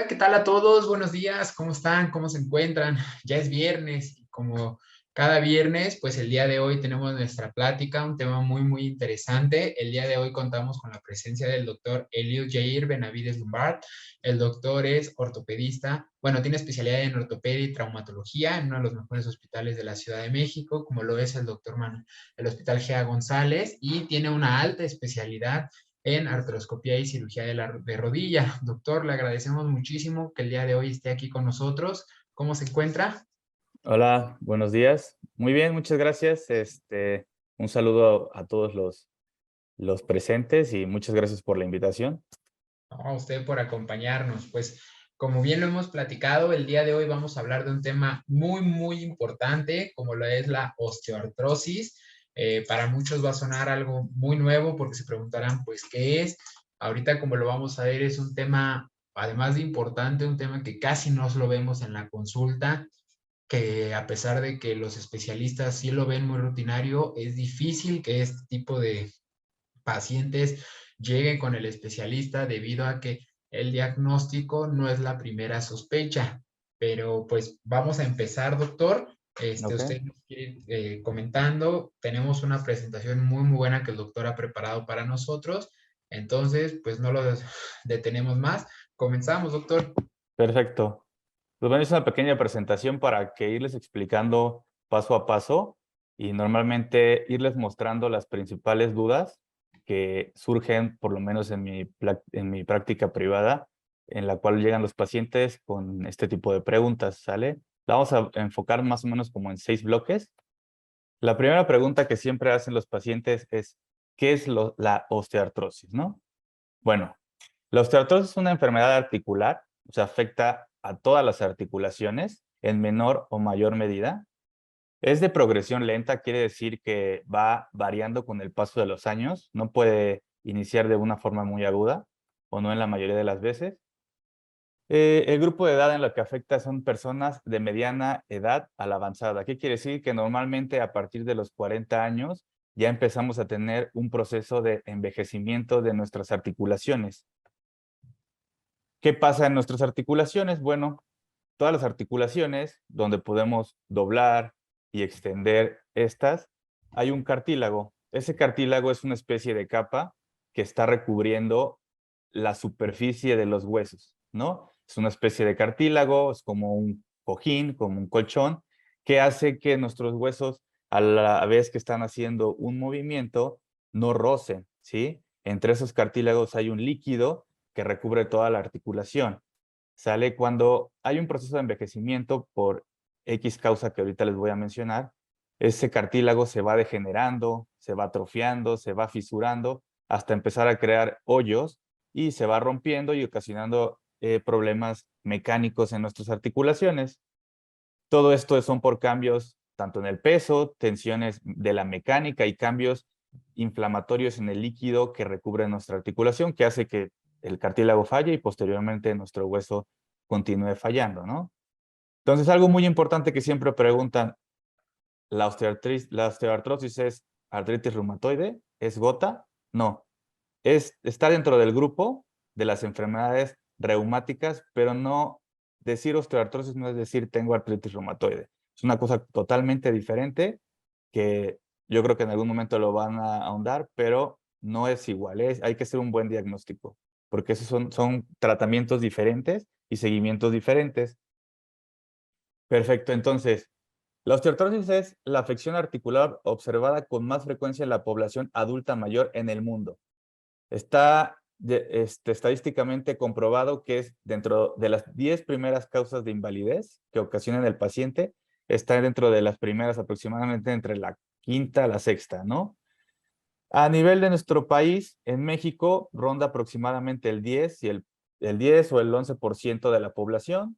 Hola, ¿qué tal a todos? Buenos días, ¿cómo están? ¿Cómo se encuentran? Ya es viernes y como cada viernes, pues el día de hoy tenemos nuestra plática, un tema muy interesante. El día de hoy contamos con la presencia del doctor Eliud Jair Benavides Lombard. El doctor es ortopedista, bueno, tiene especialidad en ortopedia y traumatología en uno de los mejores hospitales de la Ciudad de México, como lo es el doctor Manuel, el Hospital Gea González, y tiene una alta especialidad en artroscopía y cirugía de rodilla. Doctor, le agradecemos muchísimo que el día de hoy esté aquí con nosotros. ¿Cómo se encuentra? Hola, buenos días. Muy bien, muchas gracias. Un saludo a todos los presentes y muchas gracias por la invitación. A usted por acompañarnos. Pues como bien lo hemos platicado, el día de hoy vamos a hablar de un tema muy importante, como lo es la osteoartrosis. Para muchos va a sonar algo muy nuevo porque se preguntarán, pues, ¿qué es? Ahorita, como lo vamos a ver, es un tema, además de importante, un tema que casi no lo vemos en la consulta, que a pesar de que los especialistas sí lo ven muy rutinario, es difícil que este tipo de pacientes lleguen con el especialista debido a que el diagnóstico no es la primera sospecha. Pero pues vamos a empezar, doctor. Ok. Usted nos quiere ir comentando. Tenemos una presentación muy buena que el doctor ha preparado para nosotros. Entonces, pues no lo detenemos más. Comenzamos, doctor. Perfecto. Pues bueno, es una pequeña presentación para que irles explicando paso a paso y normalmente irles mostrando las principales dudas que surgen, por lo menos en mi práctica privada, en la cual llegan los pacientes con este tipo de preguntas, ¿sale? La vamos a enfocar más o menos como en 6 bloques. La primera pregunta que siempre hacen los pacientes es, ¿qué es la osteoartrosis, no? Bueno, la osteoartrosis es una enfermedad articular, o sea, afecta a todas las articulaciones en menor o mayor medida. Es de progresión lenta, quiere decir que va variando con el paso de los años, no puede iniciar de una forma muy aguda, o no en la mayoría de las veces. El grupo de edad en lo que afecta son personas de mediana edad a la avanzada. ¿Qué quiere decir? Que normalmente a partir de los 40 años ya empezamos a tener un proceso de envejecimiento de nuestras articulaciones. ¿Qué pasa en nuestras articulaciones? Bueno, todas las articulaciones donde podemos doblar y extender estas, hay un cartílago. Ese cartílago es una especie de capa que está recubriendo la superficie de los huesos, ¿no? Es una especie de cartílago, es como un cojín, como un colchón, que hace que nuestros huesos, a la vez que están haciendo un movimiento, no rocen, ¿sí? Entre esos cartílagos hay un líquido que recubre toda la articulación. Sale cuando hay un proceso de envejecimiento por X causa que ahorita les voy a mencionar, ese cartílago se va degenerando, se va atrofiando, se va fisurando, hasta empezar a crear hoyos y se va rompiendo y ocasionando problemas mecánicos en nuestras articulaciones. Todo esto son por cambios tanto en el peso, tensiones de la mecánica y cambios inflamatorios en el líquido que recubre nuestra articulación, que hace que el cartílago falle y posteriormente nuestro hueso continúe fallando, ¿no? Entonces, algo muy importante que siempre preguntan, ¿la osteoartrosis es artritis reumatoide? ¿Es gota? No, está dentro del grupo de las enfermedades reumáticas, pero no decir osteoartrosis no es decir tengo artritis reumatoide. Es una cosa totalmente diferente que yo creo que en algún momento lo van a ahondar, pero no es igual. Hay que hacer un buen diagnóstico, porque esos son tratamientos diferentes y seguimientos diferentes. Perfecto, entonces, la osteoartrosis es la afección articular observada con más frecuencia en la población adulta mayor en el mundo. Está estadísticamente comprobado que es dentro de las 10 primeras causas de invalidez que ocasionan el paciente, está dentro de las primeras aproximadamente entre la quinta a la sexta, ¿no? A nivel de nuestro país, en México, ronda aproximadamente el 10 y el 10 o el 11% de la población.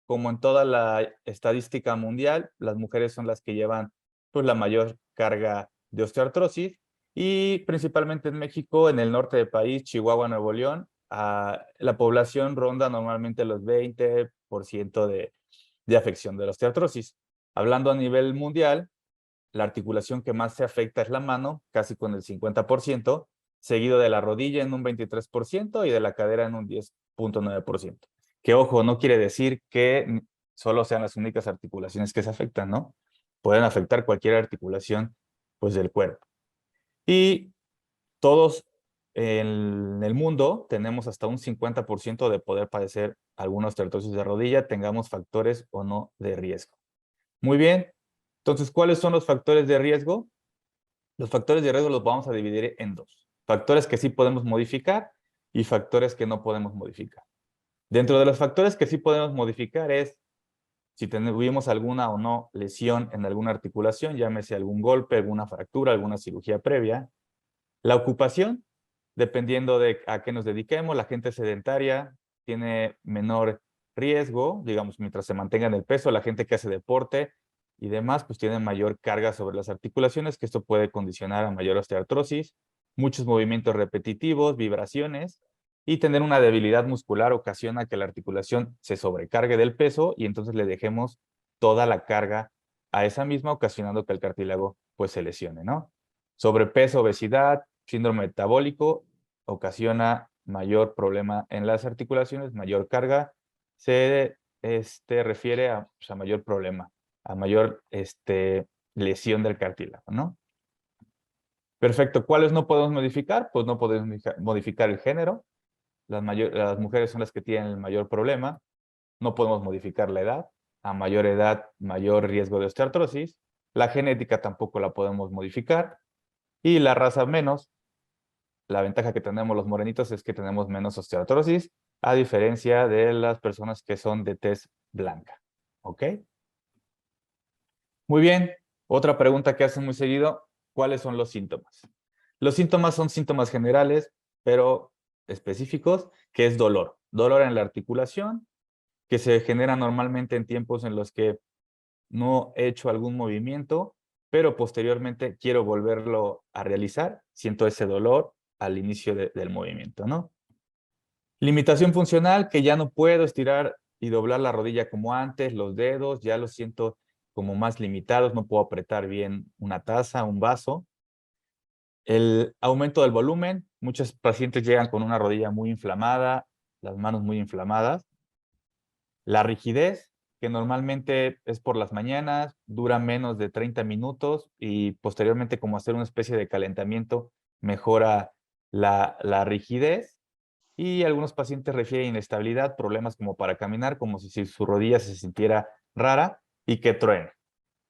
Como en toda la estadística mundial, las mujeres son las que llevan pues, la mayor carga de osteoartrosis y principalmente en México, en el norte del país, Chihuahua, Nuevo León, la población ronda normalmente los 20% de afección de la osteoartrosis. Hablando a nivel mundial, la articulación que más se afecta es la mano, casi con el 50%, seguido de la rodilla en un 23% y de la cadera en un 10.9%. Que ojo, no quiere decir que solo sean las únicas articulaciones que se afectan, ¿no? Pueden afectar cualquier articulación, pues, del cuerpo. Y todos en el mundo tenemos hasta un 50% de poder padecer alguna osteoartrosis de rodilla, tengamos factores o no de riesgo. Muy bien. Entonces, ¿cuáles son los factores de riesgo? Los factores de riesgo los vamos a dividir en dos. Factores que sí podemos modificar y factores que no podemos modificar. Dentro de los factores que sí podemos modificar es si tuvimos alguna o no lesión en alguna articulación, llámese algún golpe, alguna fractura, alguna cirugía previa. La ocupación, dependiendo de a qué nos dediquemos, la gente sedentaria tiene menor riesgo, digamos, mientras se mantenga en el peso, la gente que hace deporte y demás, pues tiene mayor carga sobre las articulaciones, que esto puede condicionar a mayor osteoartrosis, muchos movimientos repetitivos, vibraciones, y tener una debilidad muscular ocasiona que la articulación se sobrecargue del peso y entonces le dejemos toda la carga a esa misma, ocasionando que el cartílago pues se lesione, ¿no? Sobrepeso, obesidad, síndrome metabólico ocasiona mayor problema en las articulaciones, mayor carga, se refiere a, pues, a mayor problema, a mayor lesión del cartílago, ¿no? Perfecto. ¿Cuáles no podemos modificar? Pues no podemos modificar el género. Las mujeres son las que tienen el mayor problema. No podemos modificar la edad. A mayor edad, mayor riesgo de osteoartrosis. La genética tampoco la podemos modificar. Y la raza menos. La ventaja que tenemos los morenitos es que tenemos menos osteoartrosis, a diferencia de las personas que son de tez blanca. ¿Ok? Muy bien. Otra pregunta que hacen muy seguido, ¿cuáles son los síntomas? Los síntomas son síntomas generales, pero específicos, que es dolor. Dolor en la articulación, que se genera normalmente en tiempos en los que no he hecho algún movimiento, pero posteriormente quiero volverlo a realizar, siento ese dolor al inicio del movimiento, ¿no? Limitación funcional, que ya no puedo estirar y doblar la rodilla como antes, los dedos, ya los siento como más limitados, no puedo apretar bien una taza, un vaso. El aumento del volumen, muchos pacientes llegan con una rodilla muy inflamada, las manos muy inflamadas. La rigidez, que normalmente es por las mañanas, dura menos de 30 minutos y posteriormente como hacer una especie de calentamiento mejora la rigidez. Y algunos pacientes refieren inestabilidad, problemas como para caminar, como si su rodilla se sintiera rara y que truene.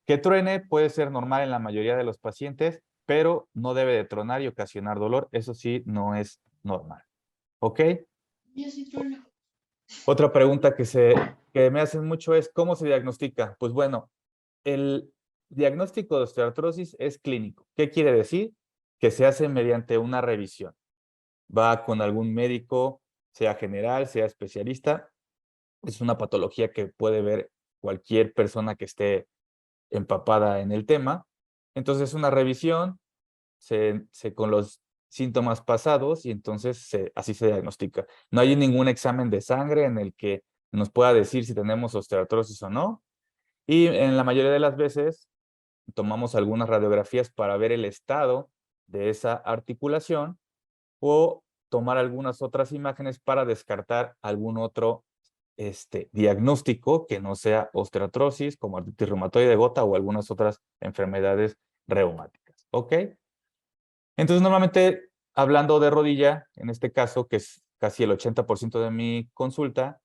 Que truene puede ser normal en la mayoría de los pacientes, pero no debe de tronar y ocasionar dolor. Eso sí, no es normal. ¿Ok? Yo sí trueno. Otra pregunta que me hacen mucho es, ¿cómo se diagnostica? Pues bueno, el diagnóstico de osteoartrosis es clínico. ¿Qué quiere decir? Que se hace mediante una revisión. Va con algún médico, sea general, sea especialista. Es una patología que puede ver cualquier persona que esté empapada en el tema. Entonces, una revisión con los síntomas pasados y entonces así se diagnostica. No hay ningún examen de sangre en el que nos pueda decir si tenemos osteoartrosis o no. Y en la mayoría de las veces tomamos algunas radiografías para ver el estado de esa articulación o tomar algunas otras imágenes para descartar algún otro diagnóstico que no sea osteoartrosis, como artritis reumatoide de gota o algunas otras enfermedades reumáticas. ¿Ok? Entonces, normalmente, hablando de rodilla, en este caso, que es casi el 80% de mi consulta,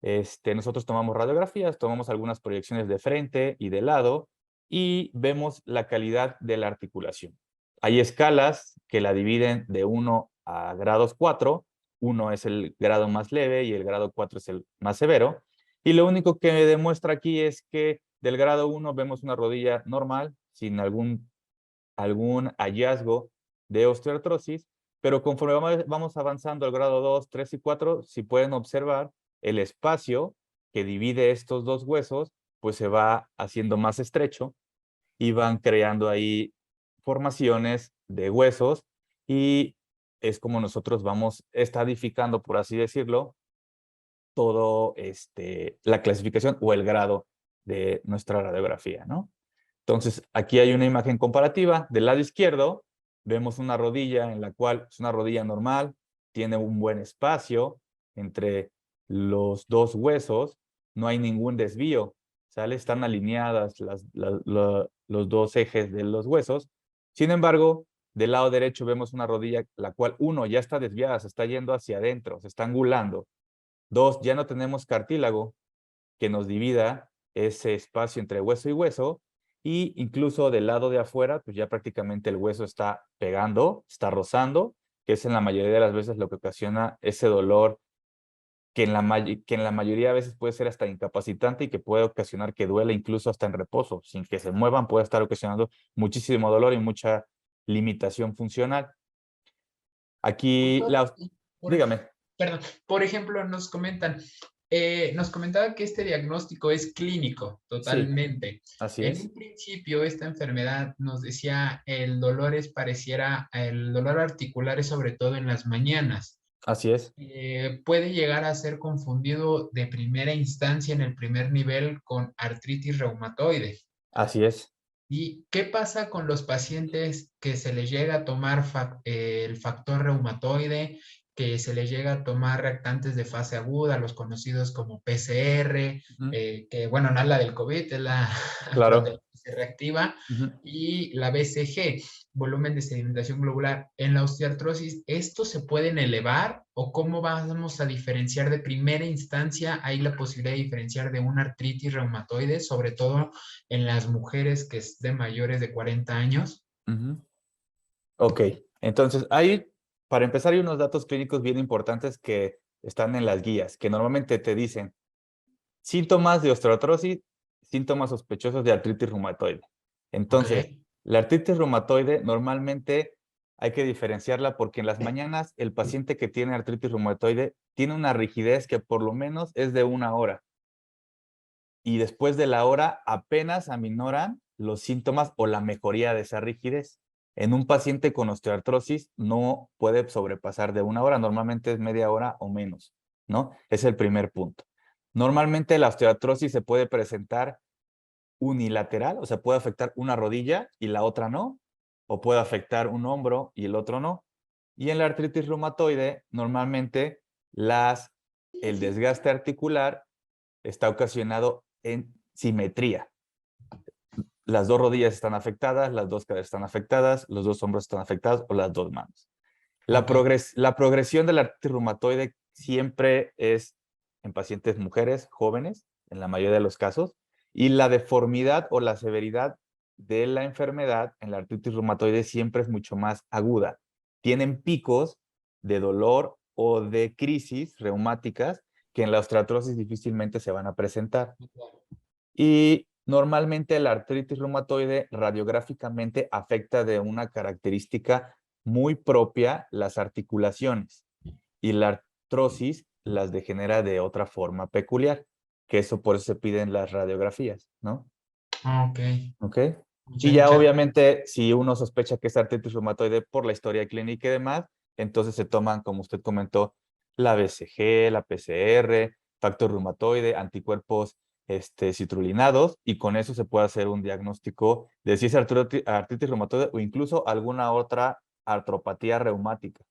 nosotros tomamos radiografías, tomamos algunas proyecciones de frente y de lado y vemos la calidad de la articulación. Hay escalas que la dividen de 1 a grados 4. 1 es el grado más leve y el grado 4 es el más severo. Y lo único que demuestra aquí es que del grado 1 vemos una rodilla normal, sin algún hallazgo de osteoartrosis, pero conforme vamos avanzando al grado 2, 3 y 4, si pueden observar, el espacio que divide estos dos huesos, pues se va haciendo más estrecho y van creando ahí formaciones de huesos y es como nosotros vamos estadificando, por así decirlo, todo la clasificación o el grado de nuestra radiografía, ¿no? Entonces, aquí hay una imagen comparativa. Del lado izquierdo, vemos una rodilla en la cual es una rodilla normal, tiene un buen espacio entre los dos huesos, no hay ningún desvío, ¿sale? Están alineadas los dos ejes de los huesos. Sin embargo, del lado derecho vemos una rodilla, la cual, uno, ya está desviada, se está yendo hacia adentro, se está angulando. Dos, ya no tenemos cartílago que nos divida ese espacio entre hueso y hueso, y incluso del lado de afuera, pues ya prácticamente el hueso está pegando, está rozando, que es en la mayoría de las veces lo que ocasiona ese dolor que en la mayoría de veces puede ser hasta incapacitante y que puede ocasionar que duele incluso hasta en reposo. Sin que se muevan puede estar ocasionando muchísimo dolor y mucha limitación funcional. Aquí, Justo, por, dígame. perdón, por ejemplo, nos comentaba que este diagnóstico es clínico, Sí, totalmente. así En es. un principio, esta enfermedad nos decía el dolor articular es sobre todo en las mañanas. Así es. Puede llegar a ser confundido de primera instancia en el primer nivel con artritis reumatoide. Así es. ¿Y qué pasa con los pacientes que se les llega a tomar el factor reumatoide, que se les llega a tomar reactantes de fase aguda, los conocidos como PCR, Ujú. que bueno, no es la del COVID, es la Claro. proteína reactiva, Ujú. y la BCG, volumen de sedimentación globular? En la osteoartrosis, ¿estos se pueden elevar o cómo vamos a diferenciar de primera instancia? Hay la posibilidad de diferenciar de una artritis reumatoide, sobre todo en las mujeres que es de mayores de 40 años. Ujú. Ok, entonces para empezar, hay unos datos clínicos bien importantes que están en las guías, que normalmente te dicen síntomas de osteoartrosis, síntomas sospechosos de artritis reumatoide. Ok, Entonces, la artritis reumatoide normalmente hay que diferenciarla porque en las mañanas el paciente que tiene artritis reumatoide tiene una rigidez que por lo menos es de 1 hora. Y después de la hora apenas aminoran los síntomas o la mejoría de esa rigidez. En un paciente con osteoartrosis no puede sobrepasar de 1 hora, normalmente es media hora o menos, ¿no? Es el primer punto. Normalmente la osteoartrosis se puede presentar unilateral, o sea, puede afectar una rodilla y la otra no, o puede afectar un hombro y el otro no. Y en la artritis reumatoide, normalmente el desgaste articular está ocasionado en simetría. Las dos rodillas están afectadas, las dos caderas están afectadas, los dos hombros están afectados o las dos manos. ok, La progresión de la artritis reumatoide siempre es en pacientes mujeres jóvenes, en la mayoría de los casos, y la deformidad o la severidad de la enfermedad en la artritis reumatoide siempre es mucho más aguda. Tienen picos de dolor o de crisis reumáticas que en la osteoartrosis difícilmente se van a presentar. Y normalmente la artritis reumatoide radiográficamente afecta de una característica muy propia las articulaciones y la artrosis las degenera de otra forma peculiar, que eso por eso se piden las radiografías, ¿no? ok. ¿Ok? Y Muchas, ya muchas. obviamente si uno sospecha que es artritis reumatoide por la historia clínica y demás, entonces se toman, como usted comentó, la BCG, la PCR, factor reumatoide, anticuerpos citrulinados, y con eso se puede hacer un diagnóstico de si es artritis reumatoide o incluso alguna otra artropatía reumática.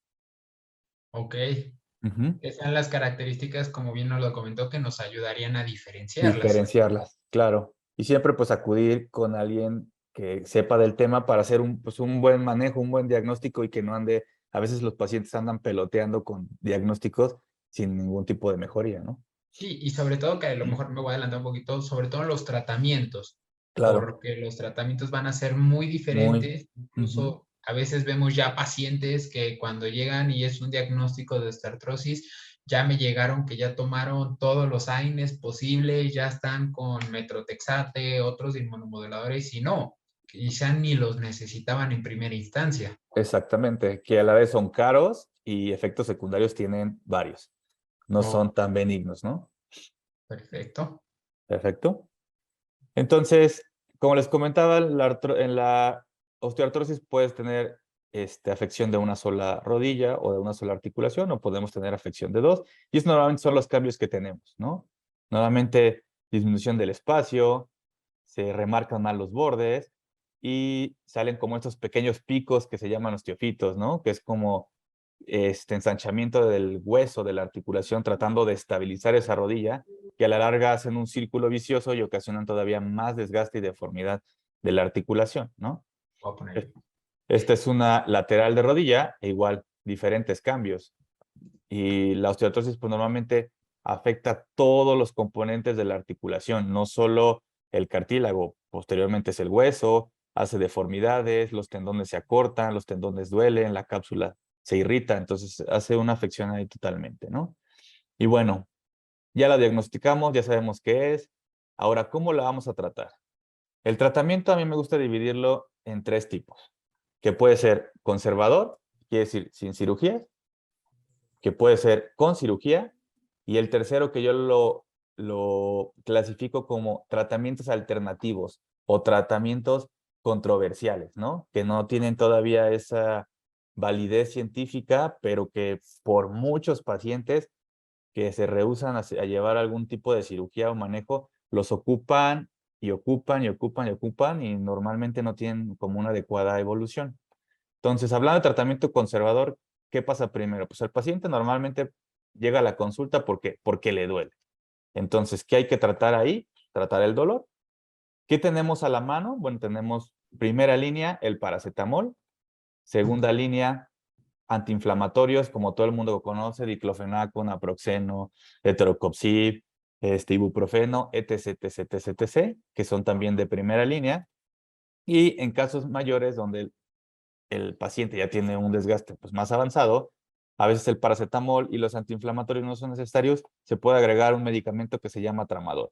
Ok. Ujú. Esas son las características, como bien nos lo comentó, que nos ayudarían a diferenciarlas. Diferenciarlas, claro. Y siempre pues acudir con alguien que sepa del tema para hacer pues, un buen manejo, un buen diagnóstico y que no ande, a veces los pacientes andan peloteando con diagnósticos sin ningún tipo de mejoría, ¿no? Sí, y sobre todo que a lo mejor me voy a adelantar un poquito, sobre todo los tratamientos, Claro, porque los tratamientos van a ser muy muy. diferentes. Ujú. Incluso a veces vemos ya pacientes que cuando llegan y es un diagnóstico de osteoartrosis, ya me llegaron que ya tomaron todos los AINES posibles, ya están con metrotexate, otros inmunomoduladores, y no, quizá ni los necesitaban en primera instancia. Exactamente, que a la vez son caros y efectos secundarios tienen varios. No Oh, son tan benignos, ¿no? perfecto. Perfecto. Entonces, como les comentaba, en la osteoartrosis puedes tener afección de una sola rodilla o de una sola articulación, o podemos tener afección de dos, y es normalmente son los cambios que tenemos, ¿no? Normalmente disminución del espacio, se remarcan mal los bordes y salen como estos pequeños picos que se llaman osteofitos, ¿no? Que es como ensanchamiento del hueso, de la articulación, tratando de estabilizar esa rodilla, que a la larga hacen un círculo vicioso y ocasionan todavía más desgaste y deformidad de la articulación, ¿no? Voy a poner. Esta es una lateral de rodilla, e igual, diferentes cambios. Y la osteoartrosis, pues normalmente afecta todos los componentes de la articulación, no solo el cartílago, posteriormente es el hueso, hace deformidades, los tendones se acortan, los tendones duelen, la cápsula se irrita, entonces hace una afección ahí totalmente, ¿no? Y bueno, ya la diagnosticamos, ya sabemos qué es. Ahora, ¿cómo la vamos a tratar? El tratamiento a mí me gusta dividirlo en 3 tipos, que puede ser conservador, quiere decir sin cirugía, que puede ser con cirugía, y el tercero que yo lo clasifico como tratamientos alternativos o tratamientos controversiales, ¿no? Que no tienen todavía esa validez científica, pero que por muchos pacientes que se rehúsan a llevar algún tipo de cirugía o manejo, los ocupan y ocupan y ocupan y ocupan y normalmente no tienen como una adecuada evolución. Entonces, hablando de tratamiento conservador, ¿qué pasa primero? Pues el paciente normalmente llega a la consulta porque le duele. Entonces, ¿qué hay que tratar ahí? Tratar el dolor. ¿Qué tenemos a la mano? Bueno, tenemos primera línea, el paracetamol. Segunda línea, antiinflamatorios, como todo el mundo lo conoce, diclofenaco, naproxeno, etorcoxib, ibuprofeno, etc, etc, etc, etc, que son también de primera línea. Y en casos mayores, donde el paciente ya tiene un desgaste pues, más avanzado, a veces el paracetamol y los antiinflamatorios no son necesarios, se puede agregar un medicamento que se llama tramadol,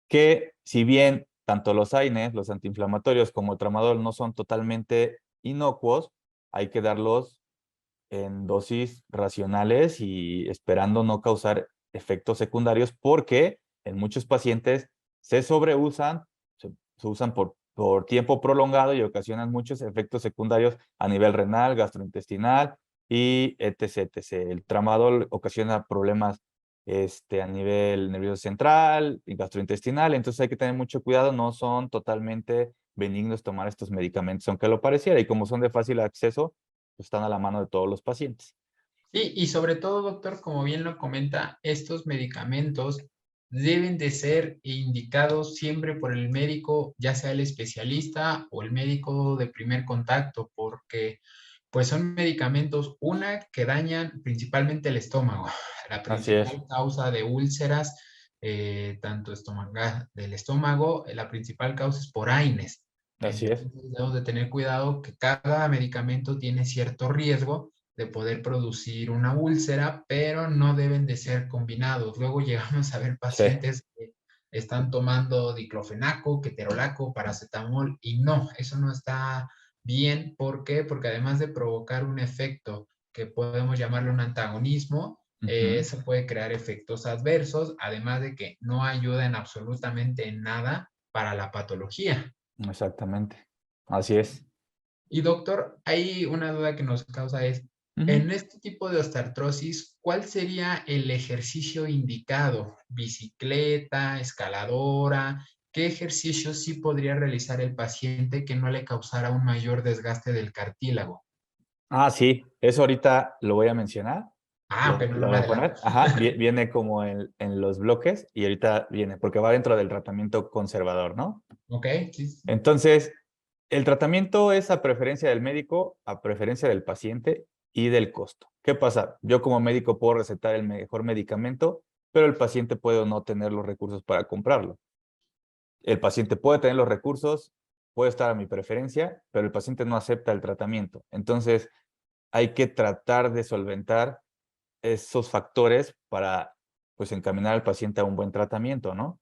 que si bien tanto los AINES, los antiinflamatorios, como el tramadol no son totalmente inocuos, hay que darlos en dosis racionales y esperando no causar efectos secundarios porque en muchos pacientes se sobreusan, se usan por tiempo prolongado y ocasionan muchos efectos secundarios a nivel renal, gastrointestinal y etc, etc. El tramadol ocasiona problemas a nivel nervioso central y gastrointestinal, entonces hay que tener mucho cuidado, no son totalmente benignos tomar estos medicamentos, aunque lo pareciera, y como son de fácil acceso, pues están a la mano de todos los pacientes. Sí, y sobre todo, doctor, como bien lo comenta, estos medicamentos deben de ser indicados siempre por el médico, ya sea el especialista o el médico de primer contacto, porque pues son medicamentos, una, que dañan principalmente el estómago. La Así es, principal causa de úlceras, tanto del estómago, la principal causa es por AINES. así es, Entonces debemos de tener cuidado que cada medicamento tiene cierto riesgo de poder producir una úlcera, pero no deben de ser combinados. Luego llegamos a ver sí, pacientes que están tomando diclofenaco, ketorolaco, paracetamol y no, eso no está bien. ¿Por qué? Porque además de provocar un efecto que podemos llamarle un antagonismo, eso puede crear efectos adversos, además de que no ayuda en absolutamente en nada para la patología. exactamente, así es. Y doctor, hay una duda que nos causa es, Ujú. en este tipo de osteoartrosis, ¿cuál sería el ejercicio indicado? ¿Bicicleta, escaladora? ¿Qué ejercicio sí podría realizar el paciente que no le causara un mayor desgaste del cartílago? Ah, sí, eso ahorita lo voy a mencionar, Ah, ok, no, lo no me voy a adelanto. poner, ajá, viene como en los bloques y ahorita viene, porque va dentro del tratamiento conservador, ¿no? Ok, sí, sí. Entonces, el tratamiento es a preferencia del médico, a preferencia del paciente y del costo. ¿Qué pasa? Yo como médico puedo recetar el mejor medicamento, pero el paciente puede o no tener los recursos para comprarlo. El paciente puede tener los recursos, puede estar a mi preferencia, pero el paciente no acepta el tratamiento. Entonces, hay que tratar de solventar esos factores para, pues, encaminar al paciente a un buen tratamiento, ¿no?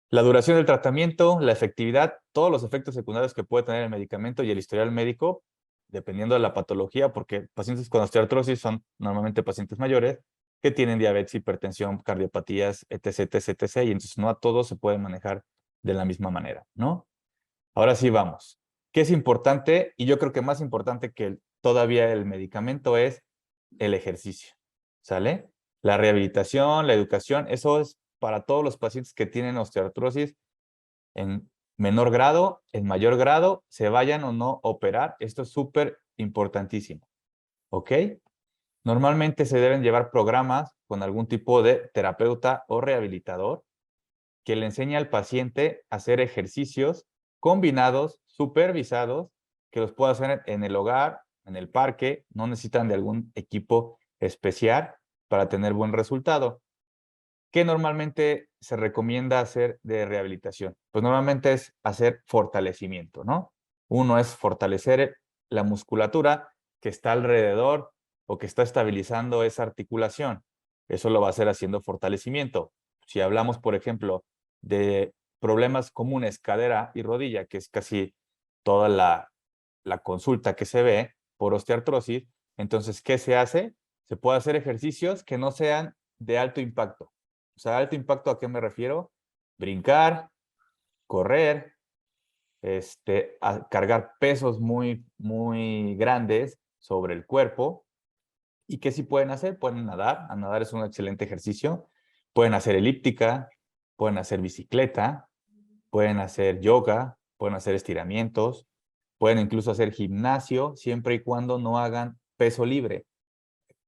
La duración del tratamiento, la efectividad, todos los efectos secundarios que puede tener el medicamento y el historial médico, dependiendo de la patología, porque pacientes con osteoartrosis son normalmente pacientes mayores que tienen diabetes, hipertensión, cardiopatías, etc, etc, etc, y entonces no a todos se puede manejar de la misma manera, ¿no? Ahora sí vamos. ¿Qué es importante? Y yo creo que más importante que todavía el medicamento es el ejercicio, ¿sale? La rehabilitación, la educación, eso es para todos los pacientes que tienen osteoartrosis en menor grado, en mayor grado, se vayan o no a operar. Esto es súper importantísimo, ¿ok? Normalmente se deben llevar programas con algún tipo de terapeuta o rehabilitador que le enseña al paciente a hacer ejercicios combinados, supervisados, que los pueda hacer en el hogar, en el parque, no necesitan de algún equipo especial para tener buen resultado. ¿Qué normalmente se recomienda hacer de rehabilitación? Pues normalmente es hacer fortalecimiento, ¿no? Uno es fortalecer la musculatura que está alrededor o que está estabilizando esa articulación. Eso lo va a hacer haciendo fortalecimiento. Si hablamos, por ejemplo, de problemas comunes, cadera y rodilla, que es casi toda la consulta que se ve por osteoartrosis, entonces, ¿qué se hace? Se puede hacer ejercicios que no sean de alto impacto. O sea, alto impacto, ¿a qué me refiero? Brincar, correr, a cargar pesos muy grandes sobre el cuerpo. ¿Y qué sí pueden hacer? Pueden nadar. A nadar es un excelente ejercicio. Pueden hacer elíptica, pueden hacer bicicleta, pueden hacer yoga, pueden hacer estiramientos, pueden incluso hacer gimnasio, siempre y cuando no hagan peso libre.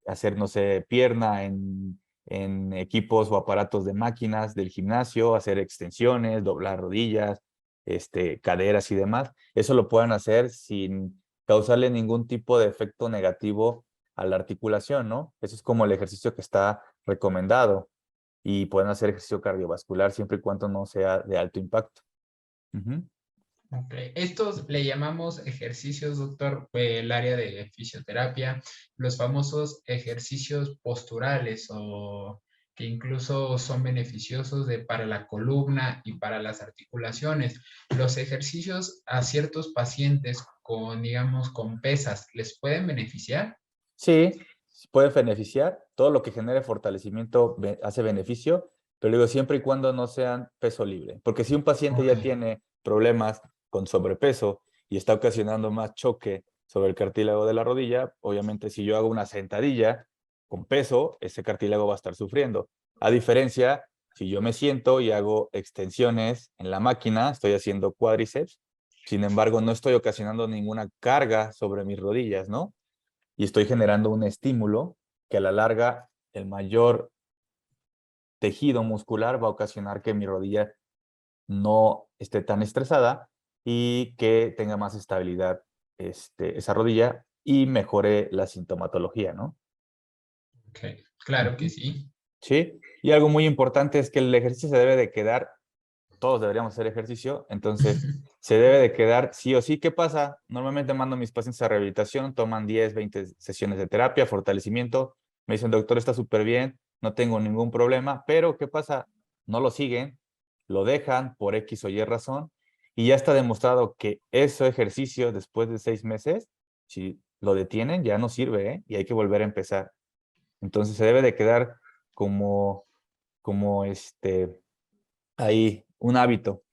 Hacer, no sé, pierna en equipos o aparatos de máquinas del gimnasio, hacer extensiones, doblar rodillas, caderas y demás. Eso lo pueden hacer sin causarle ningún tipo de efecto negativo a la articulación, ¿no? Eso es como el ejercicio que está recomendado. Y pueden hacer ejercicio cardiovascular siempre y cuando no sea de alto impacto. Ujú. Ok. Estos le llamamos ejercicios, doctor, el área de fisioterapia, los famosos ejercicios posturales o que incluso son beneficiosos para la columna y para las articulaciones. Los ejercicios a ciertos pacientes con, digamos, con pesas, ¿les pueden beneficiar? Sí, puede beneficiar. Todo lo que genere fortalecimiento hace beneficio, pero digo, siempre y cuando no sean peso libre. Porque si un paciente Ok. ya tiene problemas con sobrepeso y está ocasionando más choque sobre el cartílago de la rodilla, obviamente si yo hago una sentadilla con peso, ese cartílago va a estar sufriendo. A diferencia, si yo me siento y hago extensiones en la máquina, estoy haciendo cuádriceps, sin embargo, no estoy ocasionando ninguna carga sobre mis rodillas, ¿no? Y estoy generando un estímulo que a la larga el mayor tejido muscular va a ocasionar que mi rodilla no esté tan estresada y que tenga más estabilidad esa rodilla y mejore la sintomatología, ¿no? Ok, claro que Ujú. sí. Sí, y algo muy importante es que el ejercicio se debe de quedar, todos deberíamos hacer ejercicio, entonces se debe de quedar sí o sí. ¿Qué pasa? Normalmente mando a mis pacientes a rehabilitación, toman 10, 20 sesiones de terapia, fortalecimiento, me dicen, doctor, está súper bien, no tengo ningún problema, pero ¿qué pasa? No lo siguen, lo dejan por X o Y razón, y ya está demostrado que ese ejercicio después de 6 meses, si lo detienen, ya no sirve, ¿eh? Y hay que volver a empezar. Entonces se debe de quedar como, como ahí un hábito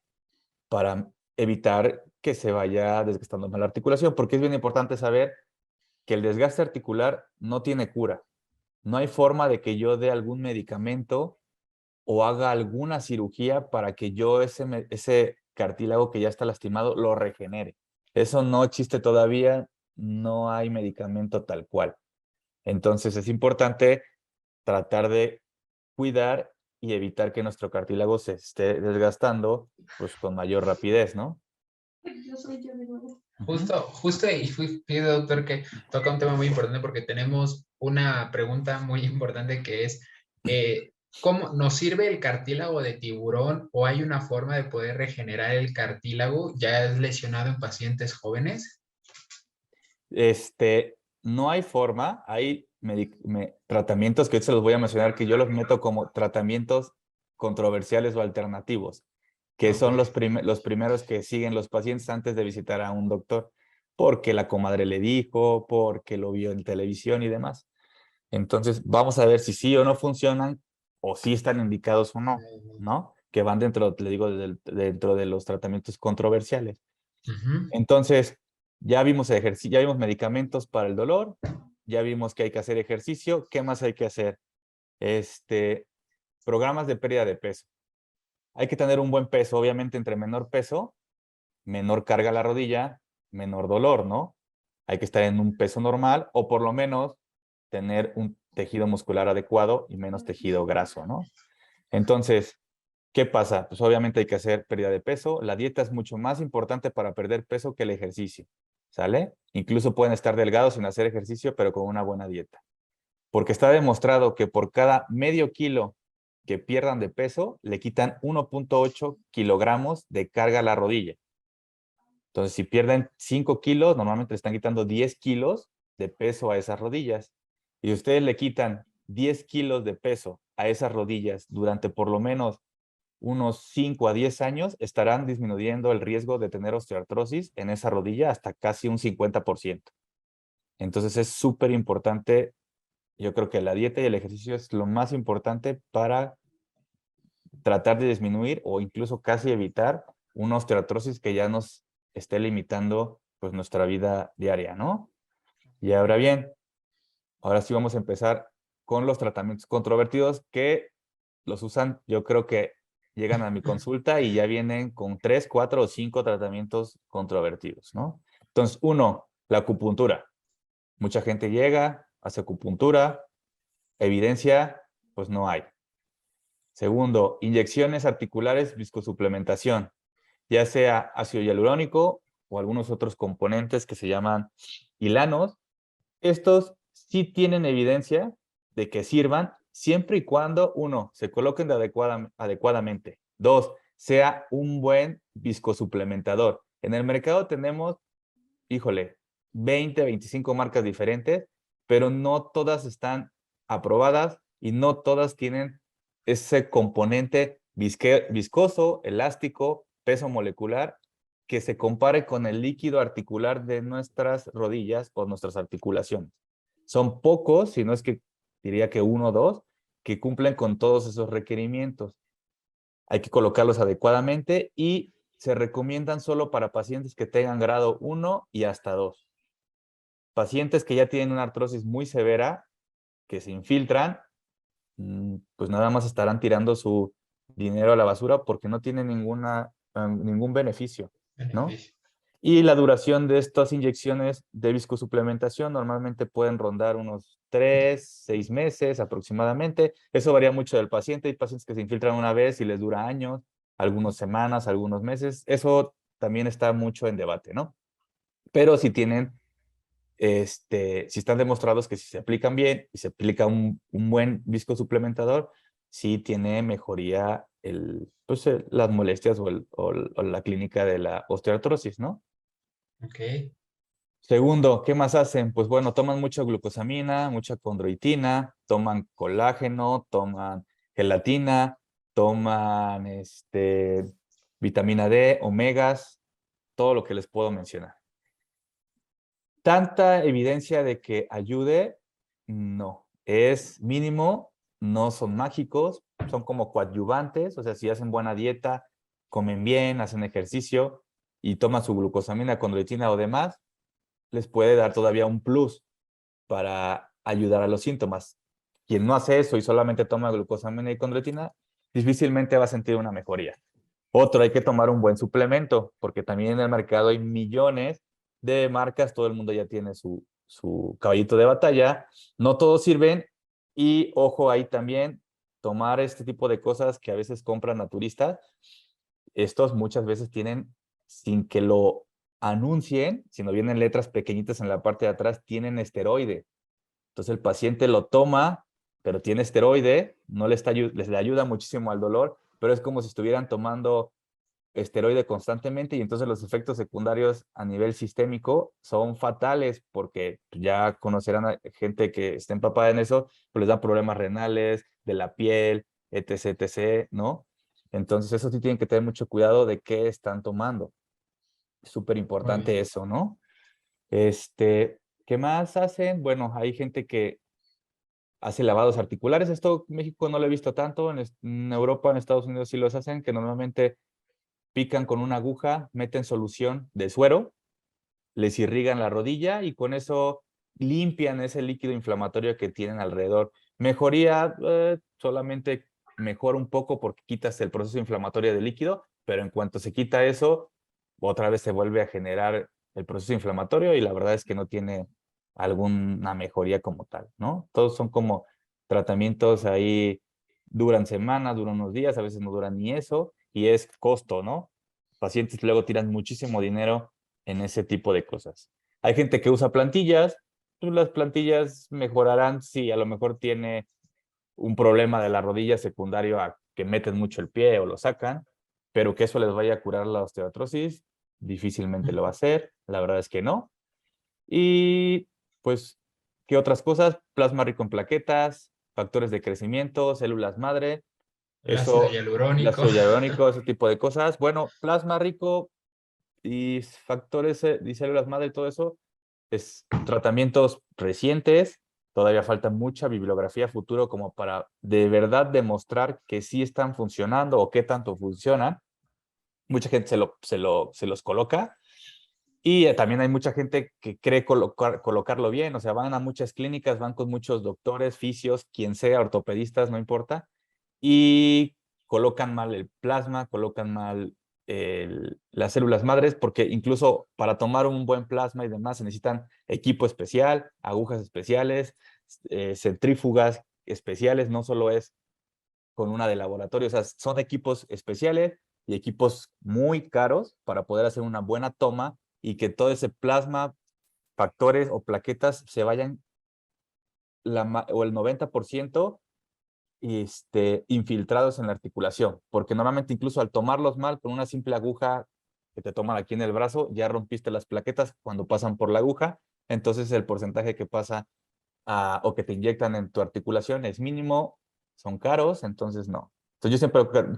para evitar que se vaya desgastando más la articulación, porque es bien importante saber que el desgaste articular no tiene cura. No hay forma de que yo dé algún medicamento o haga alguna cirugía para que yo ese cartílago que ya está lastimado lo regenere. Eso no existe todavía, no hay medicamento tal cual. Entonces es importante tratar de cuidar y evitar que nuestro cartílago se esté desgastando pues con mayor rapidez, ¿no? Yo soy yo de nuevo. Justo, justo y fíjate, doctor, que toca un tema muy importante porque tenemos una pregunta muy importante que es, ¿cómo nos sirve el cartílago de tiburón o hay una forma de poder regenerar el cartílago ya es lesionado en pacientes jóvenes? No hay forma, hay tratamientos que hoy se los voy a mencionar que yo los meto como tratamientos controversiales o alternativos, que Ok. son los primeros que siguen los pacientes antes de visitar a un doctor, porque la comadre le dijo, porque lo vio en televisión y demás. Entonces, vamos a ver si sí o no funcionan o si están indicados o no, ¿no? Que van dentro, le digo, dentro de los tratamientos controversiales. Ujú. Entonces, ya vimos ejercicio, ya vimos medicamentos para el dolor, ya vimos que hay que hacer ejercicio. ¿Qué más hay que hacer? Este, Programas de pérdida de peso. Hay que tener un buen peso, obviamente entre menor peso, menor carga a la rodilla, menor dolor, ¿no? Hay que estar en un peso normal o por lo menos tener un tejido muscular adecuado y menos tejido graso, ¿no? Entonces, ¿qué pasa? Pues obviamente hay que hacer pérdida de peso. La dieta es mucho más importante para perder peso que el ejercicio, ¿sale? Incluso pueden estar delgados sin hacer ejercicio, pero con una buena dieta. Porque está demostrado que por cada medio kilo que pierdan de peso, le quitan 1.8 kilogramos de carga a la rodilla. Entonces, si pierden 5 kilos, normalmente le están quitando 10 kilos de peso a esas rodillas. Y si ustedes le quitan 10 kilos de peso a esas rodillas durante por lo menos unos 5 a 10 años, estarán disminuyendo el riesgo de tener osteoartrosis en esa rodilla hasta casi un 50%. Entonces, es súper importante. Yo creo que la dieta y el ejercicio es lo más importante para tratar de disminuir o incluso casi evitar una osteoartrosis que ya nos esté limitando pues nuestra vida diaria, ¿no? Y ahora bien, ahora sí vamos a empezar con los tratamientos controvertidos que los usan, yo creo que llegan a mi consulta y ya vienen con 3, 4 o 5 tratamientos controvertidos, ¿no? Entonces, uno, la acupuntura. Mucha gente llega, hace acupuntura, evidencia, pues no hay. Segundo, inyecciones articulares, viscosuplementación, ya sea ácido hialurónico o algunos otros componentes que se llaman hilanos. Estos sí tienen evidencia de que sirvan siempre y cuando, uno, se coloquen adecuadamente. Dos, sea un buen viscosuplementador. En el mercado tenemos, híjole, 20, 25 marcas diferentes, pero no todas están aprobadas y no todas tienen ese componente viscoso, elástico, peso molecular, que se compare con el líquido articular de nuestras rodillas o nuestras articulaciones. Son pocos, si no es que diría que uno o dos, que cumplen con todos esos requerimientos. Hay que colocarlos adecuadamente y se recomiendan solo para pacientes que tengan grado 1 y hasta 2. Pacientes que ya tienen una artrosis muy severa, que se infiltran, pues nada más estarán tirando su dinero a la basura porque no tienen ningún beneficio, ¿no? Beneficio. Y la duración de estas inyecciones de viscosuplementación normalmente pueden rondar unos 3, 6 meses aproximadamente. Eso varía mucho del paciente. Hay pacientes que se infiltran una vez y les dura años, algunas semanas, algunos meses. Eso también está mucho en debate, ¿no? Pero si tienen si están demostrados que si se aplican bien y se aplica un buen viscosuplementador, sí tiene mejoría las molestias o la clínica de la osteoartrosis, ¿no? Ok. Segundo, ¿qué más hacen? Pues bueno, toman mucha glucosamina, mucha condroitina, toman colágeno, toman gelatina, toman vitamina D, omegas, todo lo que les puedo mencionar. Tanta evidencia de que ayude, no. Es mínimo, no son mágicos, son como coadyuvantes, o sea, si hacen buena dieta, comen bien, hacen ejercicio y toman su glucosamina, condroitina o demás, les puede dar todavía un plus para ayudar a los síntomas. Quien no hace eso y solamente toma glucosamina y condroitina, difícilmente va a sentir una mejoría. Otro, hay que tomar un buen suplemento, porque también en el mercado hay millones de marcas, todo el mundo ya tiene su caballito de batalla, no todos sirven y ojo ahí también, tomar este tipo de cosas que a veces compran naturistas, estos muchas veces tienen, sin que lo anuncien, sino vienen letras pequeñitas en la parte de atrás, tienen esteroide. Entonces el paciente lo toma, pero tiene esteroide, no les le ayuda muchísimo al dolor, pero es como si estuvieran tomando esteroide constantemente y entonces los efectos secundarios a nivel sistémico son fatales porque ya conocerán a gente que está empapada en eso, pues les da problemas renales, de la piel, etc., etc., ¿no? Entonces eso sí tienen que tener mucho cuidado de qué están tomando. Es súper Muy importante bien. eso, ¿no? ¿Qué más hacen? Bueno, hay gente que hace lavados articulares. Esto en México no lo he visto tanto, en Europa, en Estados Unidos sí los hacen, que normalmente pican con una aguja, meten solución de suero, les irrigan la rodilla y con eso limpian ese líquido inflamatorio que tienen alrededor. Mejoría, solamente mejora un poco porque quitas el proceso inflamatorio del líquido, pero en cuanto se quita eso, otra vez se vuelve a generar el proceso inflamatorio y la verdad es que no tiene alguna mejoría como tal, ¿no? Todos son como tratamientos ahí, duran semanas, duran unos días, a veces no duran ni eso, y es costo, ¿no? Pacientes luego tiran muchísimo dinero en ese tipo de cosas. Hay gente que usa plantillas, pues las plantillas mejorarán si a lo mejor tiene un problema de la rodilla secundario a que meten mucho el pie o lo sacan, pero que eso les vaya a curar la osteoartrosis, difícilmente lo va a hacer, la verdad es que no. Y pues, ¿qué otras cosas? Plasma rico en plaquetas, factores de crecimiento, células madre, El ácido eso, el hialurónico. ácido hialurónico, ese tipo de cosas. Bueno, plasma rico y factores y células madre, todo eso es tratamientos recientes. Todavía falta mucha bibliografía futuro como para de verdad demostrar que sí están funcionando o qué tanto funcionan. Mucha gente se los coloca y también hay mucha gente que cree colocarlo bien. O sea, van a muchas clínicas, van con muchos doctores, fisios, quien sea, ortopedistas, no importa, y colocan mal el plasma, colocan mal las células madres, porque incluso para tomar un buen plasma y demás se necesitan equipo especial, agujas especiales, centrífugas especiales, no solo es con una de laboratorio, o sea, son equipos especiales y equipos muy caros para poder hacer una buena toma y que todo ese plasma, factores o plaquetas se vayan o el 90% infiltrados en la articulación, porque normalmente incluso al tomarlos mal con una simple aguja que te toman aquí en el brazo, ya rompiste las plaquetas cuando pasan por la aguja, entonces el porcentaje que pasa o que te inyectan en tu articulación es mínimo, son caros, entonces no. Entonces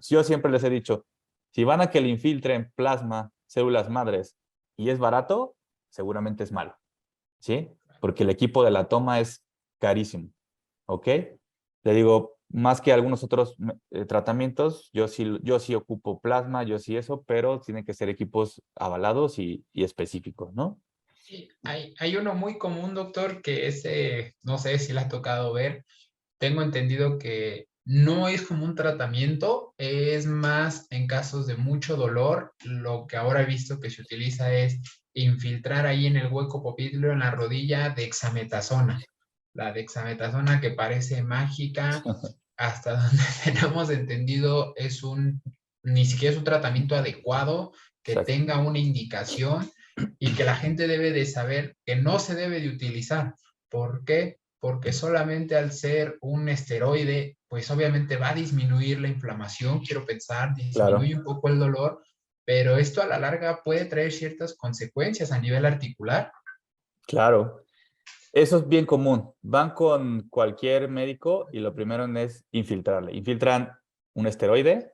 yo siempre les he dicho, si van a que le infiltren plasma, células madres, y es barato, seguramente es malo, ¿sí? Porque el equipo de la toma es carísimo, ¿ok? Le digo, más que algunos otros tratamientos, yo sí ocupo plasma, yo sí eso, pero tienen que ser equipos avalados y específicos, ¿no? Sí, hay uno muy común, doctor, que ese, no sé si le ha tocado ver. Tengo entendido que no es como un tratamiento, es más en casos de mucho dolor. Lo que ahora he visto que se utiliza es infiltrar ahí en el hueco popliteo en la rodilla dexametasona. La dexametasona que parece mágica, hasta donde tenemos entendido, ni siquiera es un tratamiento adecuado, que Exacto. tenga una indicación y que la gente debe de saber que no se debe de utilizar. ¿Por qué? Porque solamente al ser un esteroide, pues obviamente va a disminuir la inflamación, quiero pensar, disminuye Claro, un poco el dolor, pero esto a la larga puede traer ciertas consecuencias a nivel articular. claro. Eso es bien común. Van con cualquier médico y lo primero es infiltrarle. Infiltran un esteroide,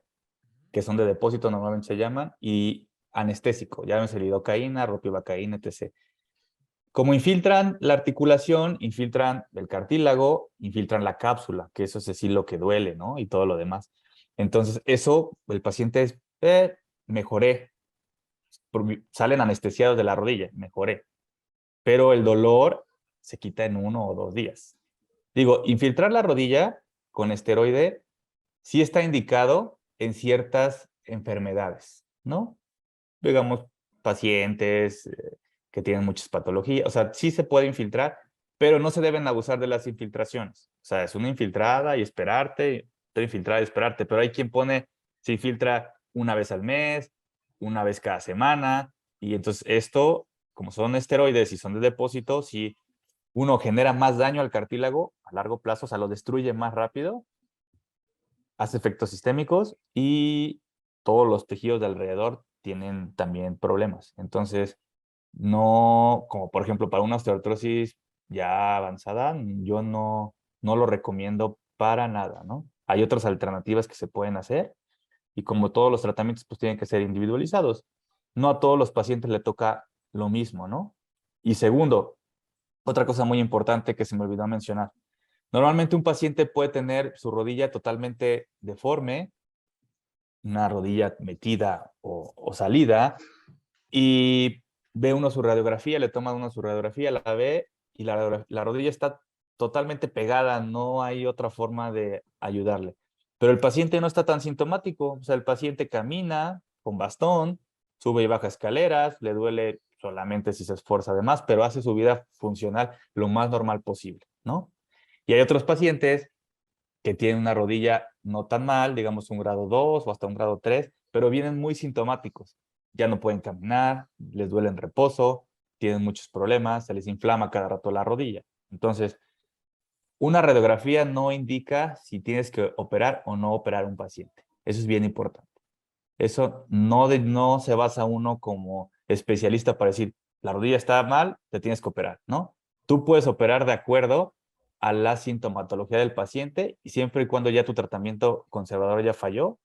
que son de depósito, normalmente se llaman, y anestésico, llámese lidocaína, ropivacaína, etc. Como infiltran la articulación, infiltran el cartílago, infiltran la cápsula, que eso es sí lo que duele, ¿no? Y todo lo demás. Entonces, eso, el paciente es, mejoré, salen anestesiados de la rodilla, mejoré, pero el dolor se quita en 1 o 2 días. Digo, infiltrar la rodilla con esteroide sí está indicado en ciertas enfermedades, ¿no? Digamos, pacientes que tienen muchas patologías, o sea, sí se puede infiltrar, pero no se deben abusar de las infiltraciones. O sea, es una infiltrada y esperarte, otra infiltrada y esperarte, pero hay quien se infiltra una vez al mes, una vez cada semana, y entonces esto, como son esteroides y son de depósito, si uno genera más daño al cartílago a largo plazo, o sea, lo destruye más rápido, hace efectos sistémicos y todos los tejidos de alrededor tienen también problemas. Entonces, no, como por ejemplo para una osteoartrosis ya avanzada, yo no lo recomiendo para nada, ¿no? Hay otras alternativas que se pueden hacer y como todos los tratamientos pues tienen que ser individualizados. No a todos los pacientes le toca lo mismo, ¿no? Y segundo, otra cosa muy importante que se me olvidó mencionar. Normalmente un paciente puede tener su rodilla totalmente deforme, una rodilla metida o salida, y ve uno su radiografía, le toma uno su radiografía, la ve y la rodilla está totalmente pegada, no hay otra forma de ayudarle. Pero el paciente no está tan sintomático, o sea, el paciente camina con bastón, sube y baja escaleras, le duele solamente si se esfuerza de más, pero hace su vida funcional lo más normal posible, ¿no? Y hay otros pacientes que tienen una rodilla no tan mal, digamos un grado 2 o hasta un grado 3, pero vienen muy sintomáticos. Ya no pueden caminar, les duele en reposo, tienen muchos problemas, se les inflama cada rato la rodilla. Entonces, una radiografía no indica si tienes que operar o no operar a un paciente. Eso es bien importante. Eso no se basa uno como especialista para decir, la rodilla está mal, te tienes que operar, ¿no? Tú puedes operar de acuerdo a la sintomatología del paciente y siempre y cuando ya tu tratamiento conservador ya falló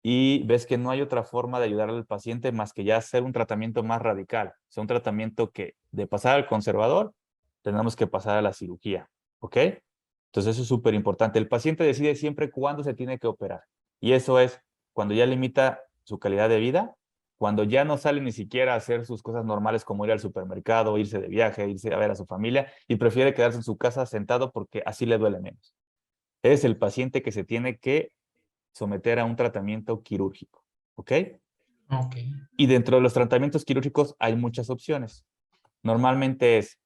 y ves que no hay otra forma de ayudar al paciente más que ya hacer un tratamiento más radical. O sea, un tratamiento que de pasar al conservador, tenemos que pasar a la cirugía, ¿ok? Entonces eso es súper importante. El paciente decide siempre cuándo se tiene que operar. Y eso es cuando ya limita su calidad de vida, cuando ya no sale ni siquiera a hacer sus cosas normales como ir al supermercado, irse de viaje, irse a ver a su familia y prefiere quedarse en su casa sentado porque así le duele menos. Es el paciente que se tiene que someter a un tratamiento quirúrgico, ¿ok? Ok. Y dentro de los tratamientos quirúrgicos hay muchas opciones. Normalmente es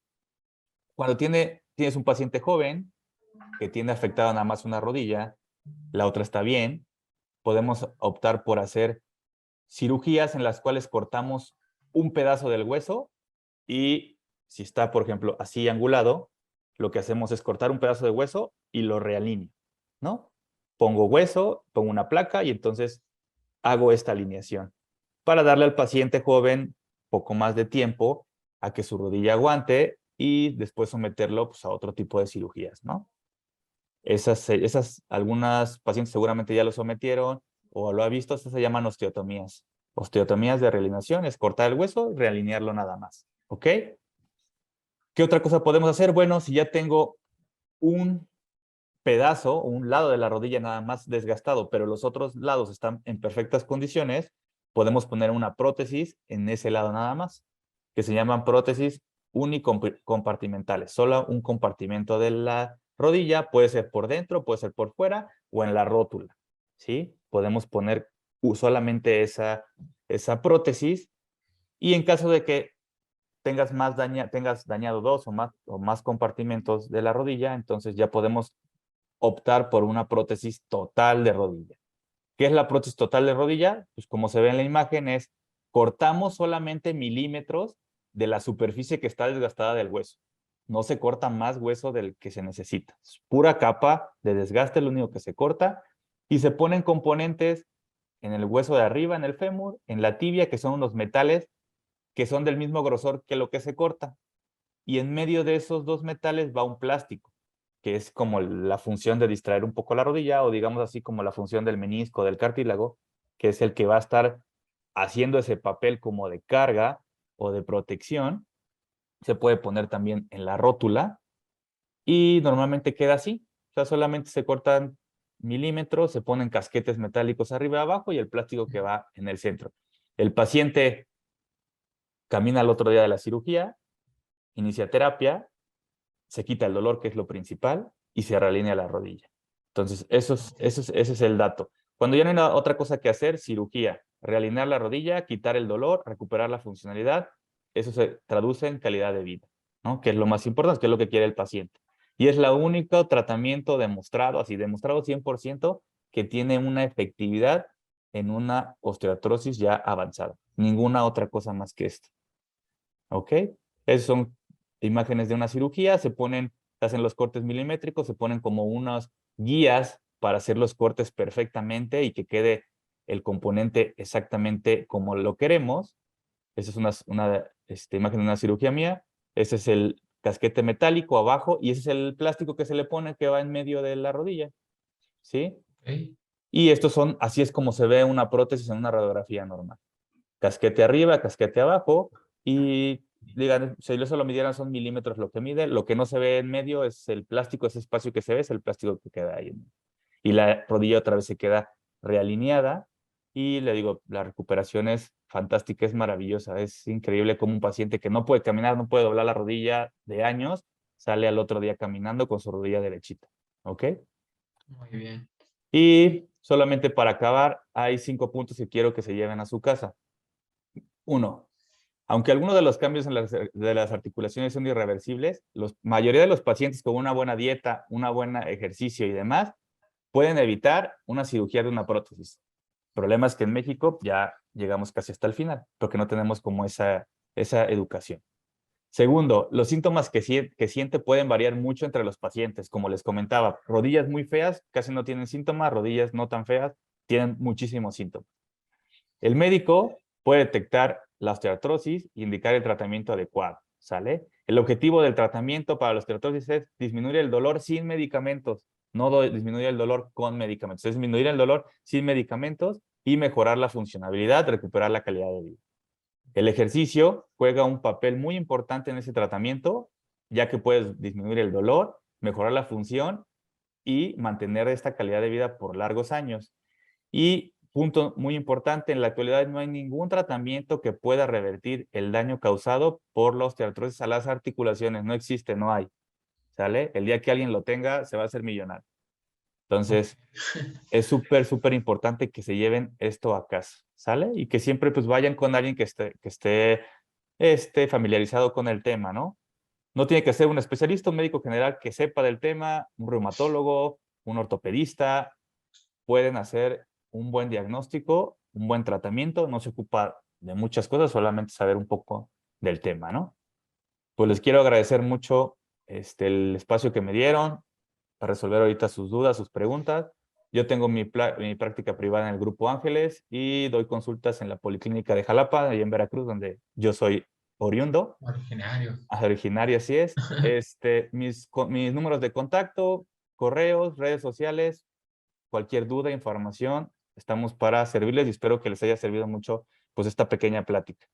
cuando tienes un paciente joven que tiene afectada nada más una rodilla, la otra está bien, podemos optar por hacer cirugías en las cuales cortamos un pedazo del hueso y si está, por ejemplo, así angulado, lo que hacemos es cortar un pedazo de hueso y lo realineo, ¿no? Pongo hueso, pongo una placa y entonces hago esta alineación para darle al paciente joven poco más de tiempo a que su rodilla aguante y después someterlo pues, a otro tipo de cirugías, ¿no? Algunas pacientes seguramente ya lo sometieron o lo ha visto, estas se llaman osteotomías. Osteotomías de realineación es cortar el hueso y realinearlo nada más, ¿ok? ¿Qué otra cosa podemos hacer? Bueno, si ya tengo un pedazo, un lado de la rodilla nada más desgastado, pero los otros lados están en perfectas condiciones, podemos poner una prótesis en ese lado nada más, que se llaman prótesis unicompartimentales. Solo un compartimento de la rodilla, puede ser por dentro, puede ser por fuera o en la rótula, ¿sí? Podemos poner solamente esa prótesis y en caso de que tengas dañado dos o más compartimentos de la rodilla, entonces ya podemos optar por una prótesis total de rodilla. ¿Qué es la prótesis total de rodilla? Pues como se ve en la imagen es cortamos solamente milímetros de la superficie que está desgastada del hueso. No se corta más hueso del que se necesita. Es pura capa de desgaste, lo único que se corta y se ponen componentes en el hueso de arriba, en el fémur, en la tibia, que son unos metales que son del mismo grosor que lo que se corta. Y en medio de esos dos metales va un plástico, que es como la función de distraer un poco la rodilla, o digamos así como la función del menisco, del cartílago, que es el que va a estar haciendo ese papel como de carga o de protección. Se puede poner también en la rótula y normalmente queda así. O sea, solamente se cortan milímetros, se ponen casquetes metálicos arriba y abajo y el plástico que va en el centro. El paciente camina al otro día de la cirugía, inicia terapia, se quita el dolor, que es lo principal, y se realinea la rodilla. Entonces, ese es el dato. Cuando ya no hay otra cosa que hacer, cirugía, realinear la rodilla, quitar el dolor, recuperar la funcionalidad, eso se traduce en calidad de vida, ¿no? Que es lo más importante, que es lo que quiere el paciente. Y es el único tratamiento demostrado, así demostrado 100%, que tiene una efectividad en una osteoartrosis ya avanzada. Ninguna otra cosa más que esto. ¿Ok? Esas son imágenes de una cirugía, se hacen los cortes milimétricos, se ponen como unas guías para hacer los cortes perfectamente y que quede el componente exactamente como lo queremos. Esa es una imagen de una cirugía mía. Ese es el casquete metálico abajo y ese es el plástico que se le pone que va en medio de la rodilla. ¿Sí? Ok. Y así es como se ve una prótesis en una radiografía normal. Casquete arriba, casquete abajo, y digan, si eso lo midieran son milímetros lo que mide, lo que no se ve en medio es el plástico, ese espacio que se ve es el plástico que queda ahí. Y la rodilla otra vez se queda realineada, y le digo, la recuperación es fantástica, es maravillosa, es increíble como un paciente que no puede caminar, no puede doblar la rodilla de años, sale al otro día caminando con su rodilla derechita, ¿ok? Muy bien. Y solamente para acabar, hay 5 puntos que quiero que se lleven a su casa. 1, Aunque algunos de los cambios de las articulaciones son irreversibles, la mayoría de los pacientes con una buena dieta, un buen ejercicio y demás, pueden evitar una cirugía de una prótesis. El problema es que en México ya llegamos casi hasta el final, porque no tenemos como esa educación. Segundo, los síntomas que siente pueden variar mucho entre los pacientes. Como les comentaba, rodillas muy feas casi no tienen síntomas, rodillas no tan feas tienen muchísimos síntomas. El médico puede detectar la osteoartrosis e indicar el tratamiento adecuado, ¿sale? El objetivo del tratamiento para la osteoartrosis es disminuir el dolor sin medicamentos, no disminuir el dolor con medicamentos. Es disminuir el dolor sin medicamentos y mejorar la funcionalidad, recuperar la calidad de vida. El ejercicio juega un papel muy importante en ese tratamiento, ya que puedes disminuir el dolor, mejorar la función y mantener esta calidad de vida por largos años. Y punto muy importante, en la actualidad no hay ningún tratamiento que pueda revertir el daño causado por la osteoartrosis a las articulaciones. No existe, no hay. ¿Sale? El día que alguien lo tenga, se va a hacer millonario. Entonces, es súper importante que se lleven esto a casa, ¿sale? Y que siempre pues vayan con alguien que esté familiarizado con el tema, ¿no? No tiene que ser un especialista, un médico general que sepa del tema, un reumatólogo, un ortopedista. Pueden hacer un buen diagnóstico, un buen tratamiento, no se ocupa de muchas cosas, solamente saber un poco del tema, ¿no? Pues les quiero agradecer mucho el espacio que me dieron para resolver ahorita sus dudas, sus preguntas. Yo tengo mi práctica privada en el Grupo Ángeles y doy consultas en la Policlínica de Jalapa, ahí en Veracruz, donde yo soy oriundo. Originario. Originario, así es. Mis números de contacto, correos, redes sociales, cualquier duda, información, estamos para servirles y espero que les haya servido mucho pues esta pequeña plática.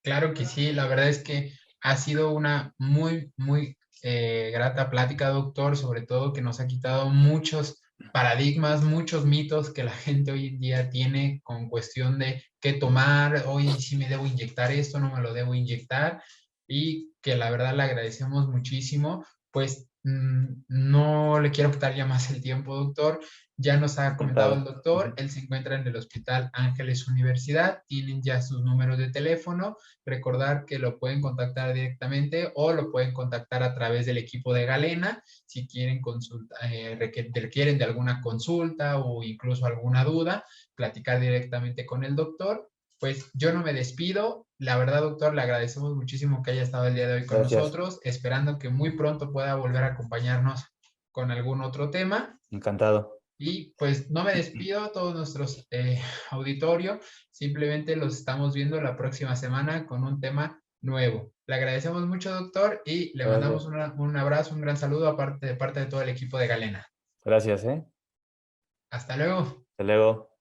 Claro que sí, la verdad es que ha sido una muy grata plática, doctor, sobre todo que nos ha quitado muchos paradigmas, muchos mitos que la gente hoy en día tiene con cuestión de qué tomar, hoy sí me debo inyectar esto, no me lo debo inyectar, y que la verdad le agradecemos muchísimo. Pues no le quiero quitar ya más el tiempo, doctor. Ya nos ha comentado el doctor, él se encuentra en el Hospital Ángeles Universidad, tienen ya sus números de teléfono. Recordar que lo pueden contactar directamente o lo pueden contactar a través del equipo de Galena si quieren requieren de alguna consulta o incluso alguna duda, platicar directamente con el doctor. Pues yo no me despido. La verdad, doctor, le agradecemos muchísimo que haya estado el día de hoy con nosotros, esperando que muy pronto pueda volver a acompañarnos con algún otro tema. Encantado. Y pues no me despido a todos nuestros auditorio, simplemente los estamos viendo la próxima semana con un tema nuevo. Le agradecemos mucho, doctor, y le mandamos un abrazo, un gran saludo de parte de todo el equipo de Galena. Gracias, ¿eh? Hasta luego. Hasta luego.